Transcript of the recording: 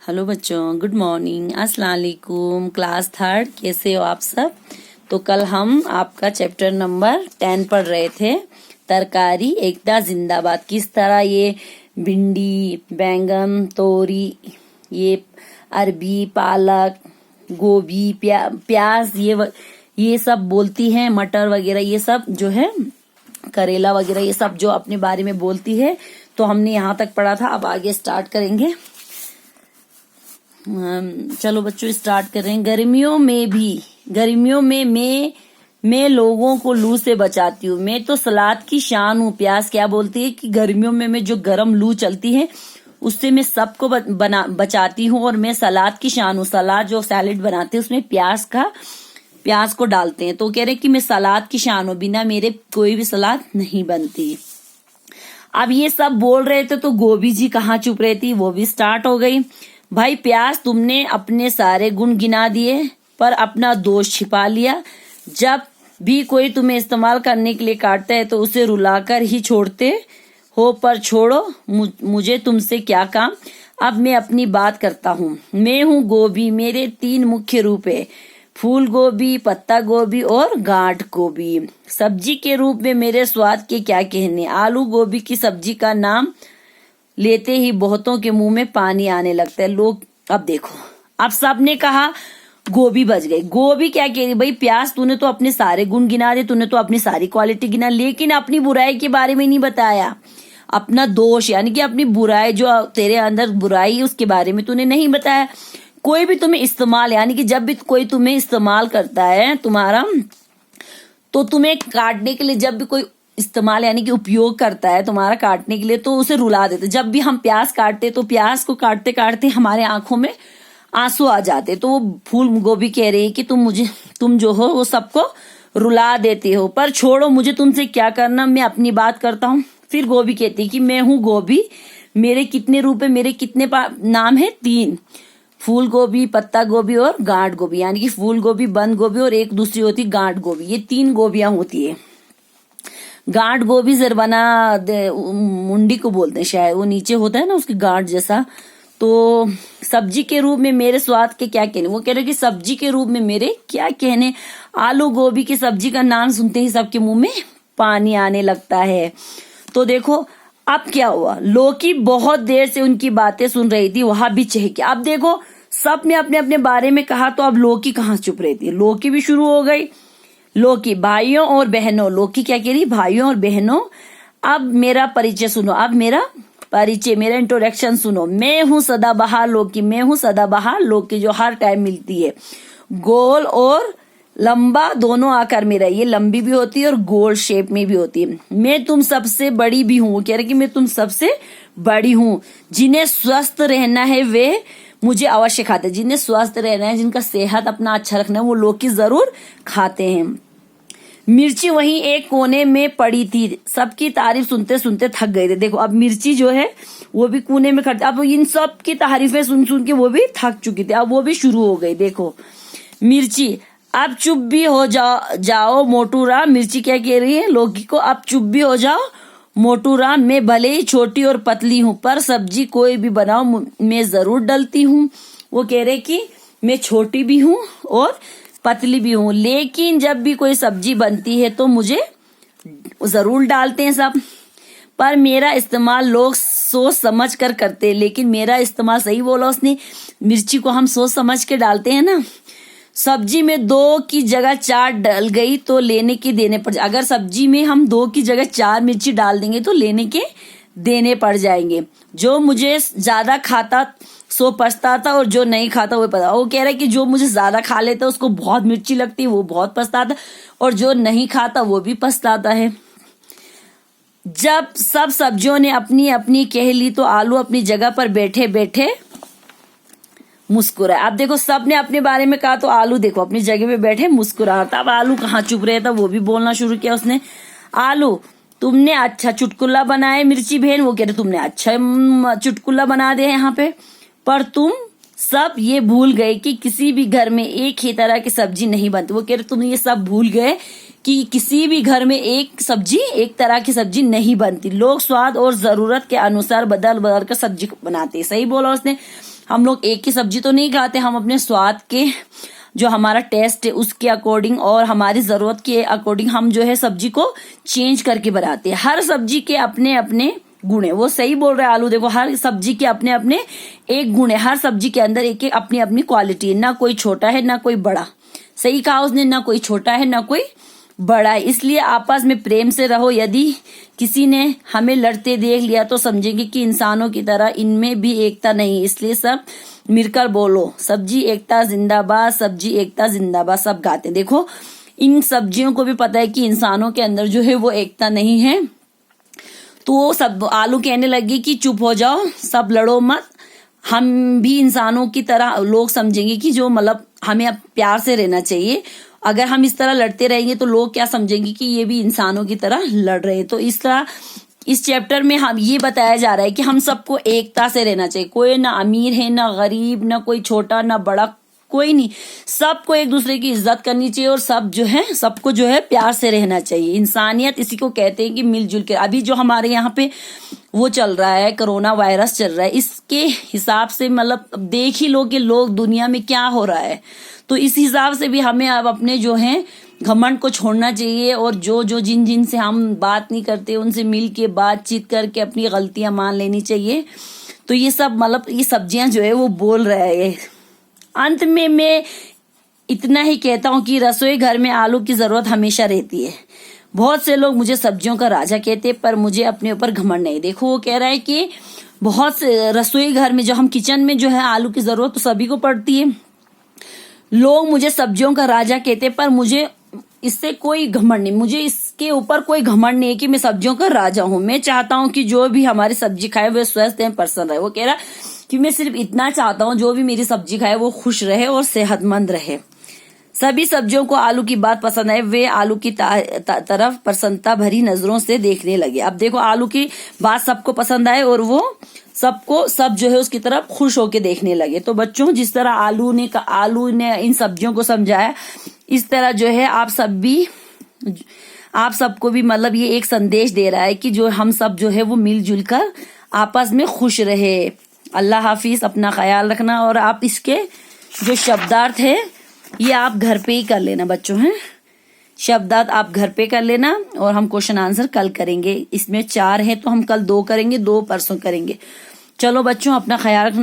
Hello बच्चों, good morning, अस्सलाम वालेकुम। क्लास थर्ड, कैसे हो आप सब। तो कल हम आपका चैप्टर नंबर 10 पढ़ रहे थे, तरकारी एकता जिंदाबाद। किस तरह ये भिंडी, बैंगन, तोरी, ये अरबी, पालक, गोभी, प्याज, ये सब बोलती हैं, मटर वगैरह ये सब जो है, करेला वगैरह ये सब जो अपने बारे में बोलती है। तो हमने यहाँ तक पढ़ा था, अब आगे स्टार्ट करेंगे। चलो बच्चों स्टार्ट कर रहे हैं। गर्मियों में मैं लोगों को लू से बचाती हूँ। मैं तो सलाद की शान हूँ। प्याज क्या बोलती है कि गर्मियों में मैं जो गर्म लू चलती है उससे मैं सबको बचाती हूँ, और मैं सलाद की शान हूँ। सलाद जो सैलेड बनाते हैं उसमें प्याज को डालते हैं, तो कह रहे कि मैं सलाद की शान हूँ, बिना मेरे कोई भी सलाद नहीं बनती। अब ये सब बोल रहे थे तो गोभी जी कहाँ चुप रही थी, वो भी स्टार्ट हो गई। भाई प्याज, तुमने अपने सारे गुण गिना दिए पर अपना दोष छिपा लिया। जब भी कोई तुम्हें इस्तेमाल करने के लिए काटता है तो उसे रुलाकर ही छोड़ते हो, पर छोड़ो, मुझे तुमसे क्या काम। अब मैं अपनी बात करता हूँ। मैं हूँ गोभी। मेरे 3 मुख्य रूप है, फूल गोभी, पत्ता गोभी और गांठ गोभी। सब्जी के रूप में मेरे स्वाद के क्या कहने। आलू गोभी की सब्जी का नाम लेते ही बहुतों के मुंह में पानी आने लगता है। लोग अब देखो, अब सबने कहा गोभी बच गई। गोभी क्या कह रही, भाई प्याज तूने तो अपने सारे गुण गिना दे, तूने तो अपनी सारी क्वालिटी गिना, लेकिन अपनी बुराई के बारे में नहीं बताया। अपना दोष यानी कि अपनी बुराई, जो तेरे अंदर बुराई है उसके बारे में तूने नहीं बताया। कोई भी तुम्हें इस्तेमाल यानी कि जब भी कोई तुम्हें इस्तेमाल करता है तुम्हारा, तो तुम्हें काटने के लिए जब भी कोई इस्तेमाल यानी कि उपयोग करता है तुम्हारा काटने के लिए, तो उसे रुला देते। जब भी हम प्याज काटते तो प्याज को काटते काटते हमारे आंखों में आंसू आ जाते। तो वो फूल गोभी कह रही है कि तुम जो हो वो सबको रुला देते हो, पर छोड़ो, मुझे तुमसे क्या करना, मैं अपनी बात करता हूँ। फिर गोभी कहती है कि मैं हूँ गोभी। मेरे कितने रूप है, मेरे कितने नाम है, 3, फूल गोभी, पत्ता गोभी और गांठ गोभी। यानी कि फूल गोभी, बंद गोभी और एक दूसरी होती गांठ गोभी। ये 3 गोभियां होती है। गांठ गोभी जरबना मुंडी को बोलते हैं शायद, वो नीचे होता है ना उसकी गांठ जैसा। तो सब्जी के रूप में मेरे स्वाद के क्या कहने, वो कह रहे कि सब्जी के रूप में मेरे क्या कहने। आलू गोभी की सब्जी का नाम सुनते ही सबके मुंह में पानी आने लगता है। तो देखो अब क्या हुआ, लौकी बहुत देर से उनकी बातें सुन रही थी, वहां भी चहकी। अब देखो सब ने अपने अपने बारे में कहा, तो अब लौकी कहाँ चुप रही थी, लौकी भी शुरू हो गई। लौकी, भाइयों और बहनों, लौकी क्या कह रही, भाइयों और बहनों, अब मेरा परिचय सुनो, अब मेरा परिचय, मेरा इंट्रोडक्शन सुनो। मैं हूँ सदाबहार लौकी। मैं हूँ सदाबहार लौकी जो हर टाइम मिलती है, गोल और लंबा दोनों आकार में रही है। लंबी भी होती है और गोल शेप में भी होती है। मैं तुम सबसे बड़ी भी हूँ, कह रहे कि मैं तुम सबसे बड़ी हूँ। जिन्हें स्वस्थ रहना है वे मुझे अवश्य खाते हैं। जिन्हें स्वस्थ रहना है, जिनका सेहत अपना अच्छा रखना है, वो लौकी जरूर खाते हैं। मिर्ची वहीं एक कोने में पड़ी थी। सबकी तारीफ सुनते सुनते थक गए थे। देखो अब मिर्ची जो है वो भी कोने में खड़ी, अब इन सब की तारीफें सुन सुन के वो भी थक चुकी थी। अब वो भी शुरू हो गई। देखो मिर्ची, अब चुप भी हो जाओ मोटू राम। मिर्ची क्या कह रही है लौकी को, अब चुप भी हो जाओ मोटू राम। मैं भले ही छोटी और पतली हूँ, पर सब्जी कोई भी बनाओ मैं जरूर डलती हूँ। वो कह रहे कि मैं छोटी भी हूँ और पतली भी हूँ, लेकिन जब भी कोई सब्जी बनती है तो मुझे जरूर डालते हैं सब। पर मेरा इस्तेमाल लोग सोच समझ कर करते हैं, लेकिन मेरा इस्तेमाल, सही बोला उसने, मिर्ची को हम सोच समझ के डालते हैं ना। सब्जी में 2 की जगह 4 डल गई तो लेने के देने पड़। अगर सब्जी में हम 2 की जगह 4 मिर्ची डाल देंगे तो लेने के देने पड़ जाएंगे। जो मुझे ज्यादा खाता सो पछताता और जो नहीं खाता वो पता। वो कह रहा है कि जो मुझे ज्यादा खा लेता उसको बहुत मिर्ची लगती है, वो बहुत पछताता, और जो नहीं खाता वो भी पछताता है। जब सब सब्जियों ने अपनी अपनी कह ली तो आलू अपनी जगह पर बैठे बैठे मुस्कुराया। अब देखो सब ने अपने बारे में कहा तो आलू देखो अपनी जगह पे बैठे मुस्कुरा। तब आलू कहाँ चुप रहा था, वो भी बोलना शुरू किया उसने। आलू, तुमने अच्छा चुटकुला बनाया मिर्ची बहन। वो कह रहे तुमने अच्छा चुटकुला बना दिया यहाँ पे, पर तुम सब ये भूल गए कि किसी भी घर में एक ही तरह की सब्जी नहीं बनती। वो कह रहे तुम ये सब भूल गए कि किसी भी घर में एक तरह की सब्जी नहीं बनती। लोग स्वाद और जरूरत के अनुसार बदल बदल कर सब्जी बनाते। सही बोला उसने। हम लोग एक ही सब्जी तो नहीं खाते, हम अपने स्वाद के जो हमारा टेस्ट है उसके अकॉर्डिंग और हमारी जरूरत के अकॉर्डिंग हम जो है सब्जी को चेंज करके बनाते हैं। हर सब्जी के अपने अपने गुण है। वो सही बोल रहे हैं आलू, देखो हर सब्जी के अपने अपने एक गुण है, हर सब्जी के अंदर एक एक अपनी अपनी क्वालिटी है, ना कोई छोटा है ना कोई बड़ा। सही कहा उसने, ना कोई छोटा है ना कोई बड़ा है। इसलिए आपस में प्रेम से रहो। यदि किसी ने हमें लड़ते देख लिया तो समझेंगे कि इंसानों की तरह इनमें भी एकता नहीं, इसलिए सब मिलकर बोलो सब्जी एकता जिंदाबाद, सब्जी एकता जिंदाबाद, सब गाते। देखो इन सब्जियों को भी पता है कि इंसानों के अंदर जो है वो एकता नहीं है, तो सब आलू कहने लगी कि चुप हो जाओ, सब लड़ो मत, हम भी इंसानों की तरह, लोग समझेंगे कि जो मतलब हमें अब प्यार से रहना चाहिए। अगर हम इस तरह लड़ते रहेंगे तो लोग क्या समझेंगे कि ये भी इंसानों की तरह लड़ रहे हैं। तो इस तरह इस चैप्टर में हम ये बताया जा रहा है कि हम सबको एकता से रहना चाहिए। कोई ना अमीर है ना गरीब, ना कोई छोटा ना बड़ा, कोई नहीं, सबको एक दूसरे की इज्जत करनी चाहिए और सब जो है सबको जो है प्यार से रहना चाहिए। इंसानियत इसी को कहते हैं कि मिलजुल के। अभी जो हमारे यहाँ पे वो चल रहा है, कोरोना वायरस चल रहा है, इसके हिसाब से मतलब देख ही लो कि लोग दुनिया में क्या हो रहा है। तो इस हिसाब से भी हमें अब अपने जो है घमंड को छोड़ना चाहिए और जो जिन से हम बात नहीं करते उनसे मिल के बातचीत करके अपनी गलतियां मान लेनी चाहिए। तो ये सब मतलब ये सब्जियां जो है वो बोल रहे हैं। अंत में मैं इतना ही कहता हूँ कि रसोई घर में आलू की जरूरत हमेशा रहती है। बहुत से लोग मुझे सब्जियों का राजा कहते हैं, पर मुझे अपने ऊपर घमंड नहीं। देखो वो कह रहा है कि बहुत से रसोई घर में जो हम किचन में जो है आलू की जरूरत तो सभी को पड़ती है। लोग मुझे सब्जियों का राजा कहते हैं, पर मुझे इससे कोई घमंड नहीं, मुझे इसके ऊपर कोई घमंड नहीं है कि मैं सब्जियों का राजा हूँ। मैं चाहता हूँ कि जो भी हमारी सब्जी खाए वो स्वस्थ है, प्रसन्न रहे। वो कह रहा कि मैं सिर्फ इतना चाहता हूँ जो भी मेरी सब्जी खाए वो खुश रहे और सेहतमंद रहे। सभी सब्जियों को आलू की बात पसंद है, वे आलू की तरफ प्रसन्नता भरी नजरों से देखने लगे। अब देखो आलू की बात सबको पसंद आए और वो सब जो है उसकी तरफ खुश होके देखने लगे। तो बच्चों जिस तरह आलू ने इन सब्जियों को समझाया, इस तरह जो है आप सबको भी मतलब ये एक संदेश दे रहा है कि जो हम सब जो है वो मिलजुल कर आपस में खुश रहे। अल्लाह हाफिज, अपना ख्याल रखना। और आप इसके जो शब्दार्थ है ये आप घर पे ही कर लेना बच्चों हैं। शब्दार्थ आप घर पे कर लेना और हम क्वेश्चन आंसर कल करेंगे। इसमें 4 है तो हम कल 2 करेंगे, 2 परसों करेंगे। चलो बच्चों अपना ख्याल रखना।